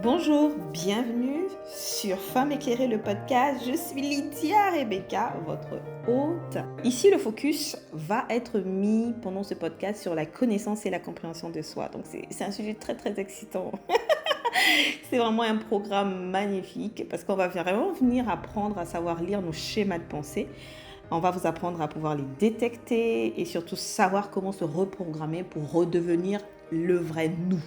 Bonjour, bienvenue sur Femme éclairée, le podcast. Je suis Lydia Rebecca, votre hôte. Ici, le focus va être mis pendant ce podcast sur la connaissance et la compréhension de soi. Donc, c'est un sujet très, très excitant. C'est vraiment un programme magnifique parce qu'on va vraiment venir apprendre à savoir lire nos schémas de pensée. On va vous apprendre à pouvoir les détecter et surtout savoir comment se reprogrammer pour redevenir le vrai nous.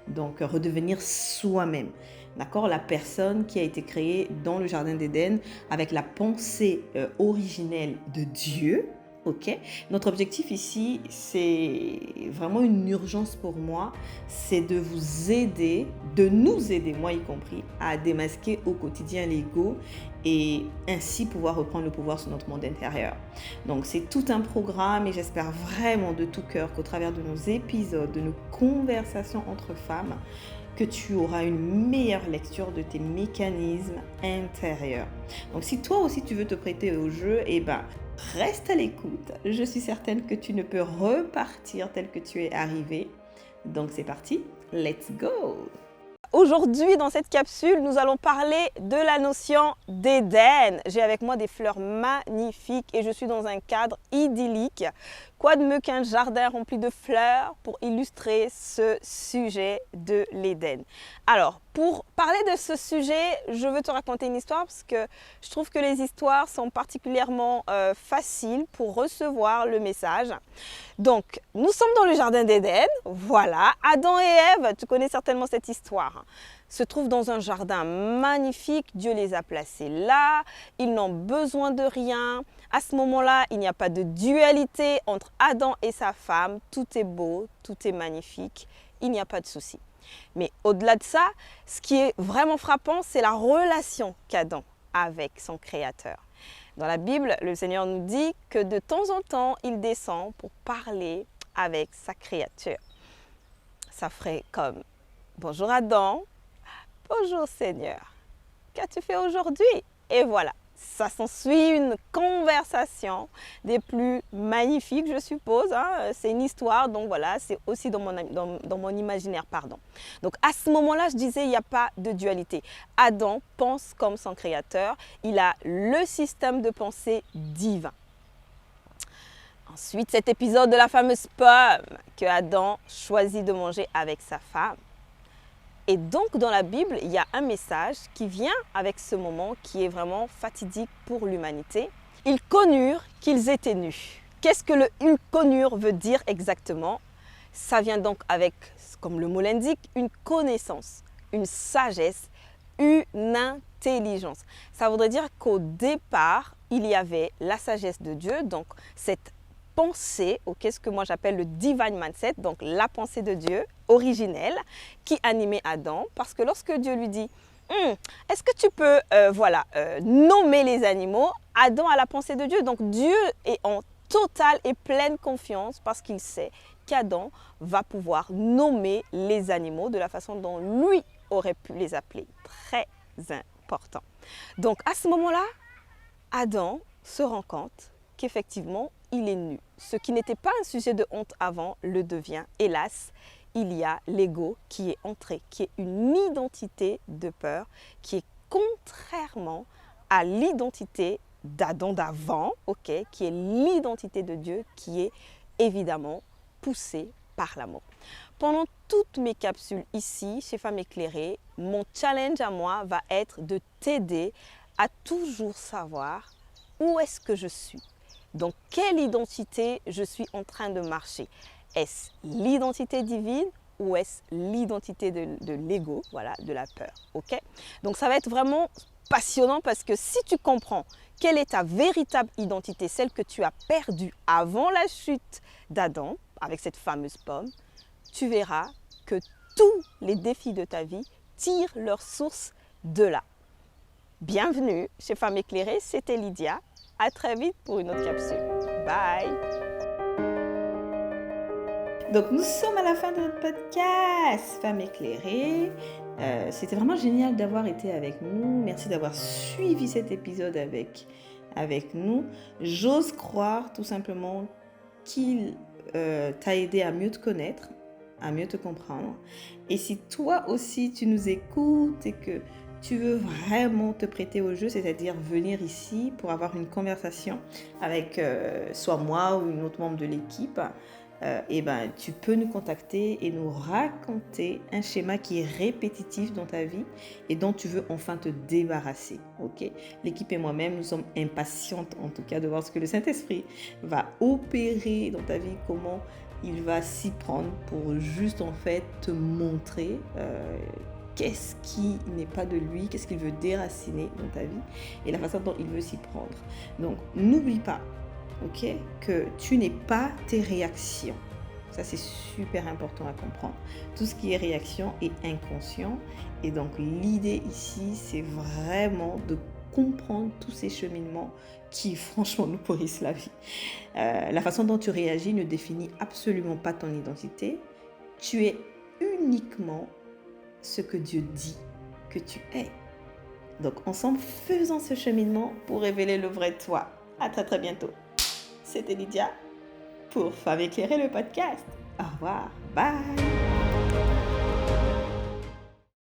Donc, redevenir soi-même. D'accord? La personne qui a été créée dans le Jardin d'Éden avec la pensée originelle de Dieu. Ok? Notre objectif ici, c'est vraiment une urgence pour moi, c'est de vous aider, de nous aider, moi y compris, à démasquer au quotidien l'ego et ainsi pouvoir reprendre le pouvoir sur notre monde intérieur. Donc c'est tout un programme et j'espère vraiment de tout cœur qu'au travers de nos épisodes, de nos conversations entre femmes, que tu auras une meilleure lecture de tes mécanismes intérieurs. Donc si toi aussi tu veux te prêter au jeu, reste à l'écoute. Je suis certaine que tu ne peux repartir tel que tu es arrivé. Donc c'est parti, let's go! Aujourd'hui, dans cette capsule, nous allons parler de la notion d'Éden. J'ai avec moi des fleurs magnifiques et je suis dans un cadre idyllique. Quoi de mieux qu'un jardin rempli de fleurs pour illustrer ce sujet de l'Éden. Alors, pour parler de ce sujet, je veux te raconter une histoire parce que je trouve que les histoires sont particulièrement faciles pour recevoir le message. Donc, nous sommes dans le jardin d'Éden, voilà. Adam et Ève, tu connais certainement cette histoire, se trouvent dans un jardin magnifique. Dieu les a placés là, ils n'ont besoin de rien. À ce moment-là, il n'y a pas de dualité entre Adam et sa femme. Tout est beau, tout est magnifique, il n'y a pas de souci. Mais au-delà de ça, ce qui est vraiment frappant, c'est la relation qu'Adam a avec son Créateur. Dans la Bible, le Seigneur nous dit que de temps en temps, il descend pour parler avec sa créature. Ça ferait comme « Bonjour Adam, bonjour Seigneur, qu'as-tu fait aujourd'hui ?» Et voilà, ça s'ensuit une conversation des plus magnifiques, je suppose. C'est une histoire, donc voilà, c'est aussi dans mon imaginaire, pardon. Donc à ce moment-là, je disais, il n'y a pas de dualité. Adam pense comme son créateur, il a le système de pensée divin. Ensuite, cet épisode de la fameuse pomme que Adam choisit de manger avec sa femme. Et donc, dans la Bible, il y a un message qui vient avec ce moment qui est vraiment fatidique pour l'humanité. Ils connurent qu'ils étaient nus. Qu'est-ce que le « ils connurent » veut dire exactement? Ça vient donc avec, comme le mot l'indique, une connaissance, une sagesse, une intelligence. Ça voudrait dire qu'au départ, il y avait la sagesse de Dieu, donc cette pensée, ce que moi j'appelle le divine mindset, donc la pensée de Dieu originelle qui animait Adam, parce que lorsque Dieu lui dit est-ce que tu peux nommer les animaux, Adam a la pensée de Dieu, donc Dieu est en totale et pleine confiance parce qu'il sait qu'Adam va pouvoir nommer les animaux de la façon dont lui aurait pu les appeler. Très important. Donc à ce moment-là, Adam se rend compte qu'effectivement, il est nu. Ce qui n'était pas un sujet de honte avant le devient. Hélas, il y a l'ego qui est entré, qui est une identité de peur, qui est contrairement à l'identité d'Adam d'avant, qui est l'identité de Dieu, qui est évidemment poussée par l'amour. Pendant toutes mes capsules ici, chez Femmes éclairées, mon challenge à moi va être de t'aider à toujours savoir où est-ce que je suis. Dans quelle identité je suis en train de marcher? Est-ce l'identité divine ou est-ce l'identité de l'ego, de la peur? Donc ça va être vraiment passionnant parce que si tu comprends quelle est ta véritable identité, celle que tu as perdue avant la chute d'Adam, avec cette fameuse pomme, tu verras que tous les défis de ta vie tirent leur source de là. Bienvenue chez Femmes éclairées, c'était Lydia. À très vite pour une autre capsule. Bye! Donc nous sommes à la fin de notre podcast Femmes éclairées. C'était vraiment génial d'avoir été avec nous. Merci d'avoir suivi cet épisode avec nous. J'ose croire tout simplement qu'il t'a aidé à mieux te connaître, à mieux te comprendre. Et si toi aussi tu nous écoutes et que tu veux vraiment te prêter au jeu, c'est-à-dire venir ici pour avoir une conversation avec soit moi ou une autre membre de l'équipe, et ben, tu peux nous contacter et nous raconter un schéma qui est répétitif dans ta vie et dont tu veux enfin te débarrasser. Ok? L'équipe et moi-même, nous sommes impatientes en tout cas de voir ce que le Saint-Esprit va opérer dans ta vie, comment il va s'y prendre pour juste en fait te montrer qu'est-ce qui n'est pas de lui, qu'est-ce qu'il veut déraciner dans ta vie et la façon dont il veut s'y prendre. Donc n'oublie pas, ok, que tu n'es pas tes réactions. Ça, c'est super important à comprendre. Tout ce qui est réaction est inconscient. Et donc, l'idée ici, c'est vraiment de comprendre tous ces cheminements qui, franchement, nous pourrissent la vie. La façon dont tu réagis ne définit absolument pas ton identité. Tu es uniquement ce que Dieu dit que tu es. Donc, ensemble, faisons ce cheminement pour révéler le vrai toi. À très, très bientôt. C'était Lydia pour Femmes éclairées, le podcast. Au revoir. Bye.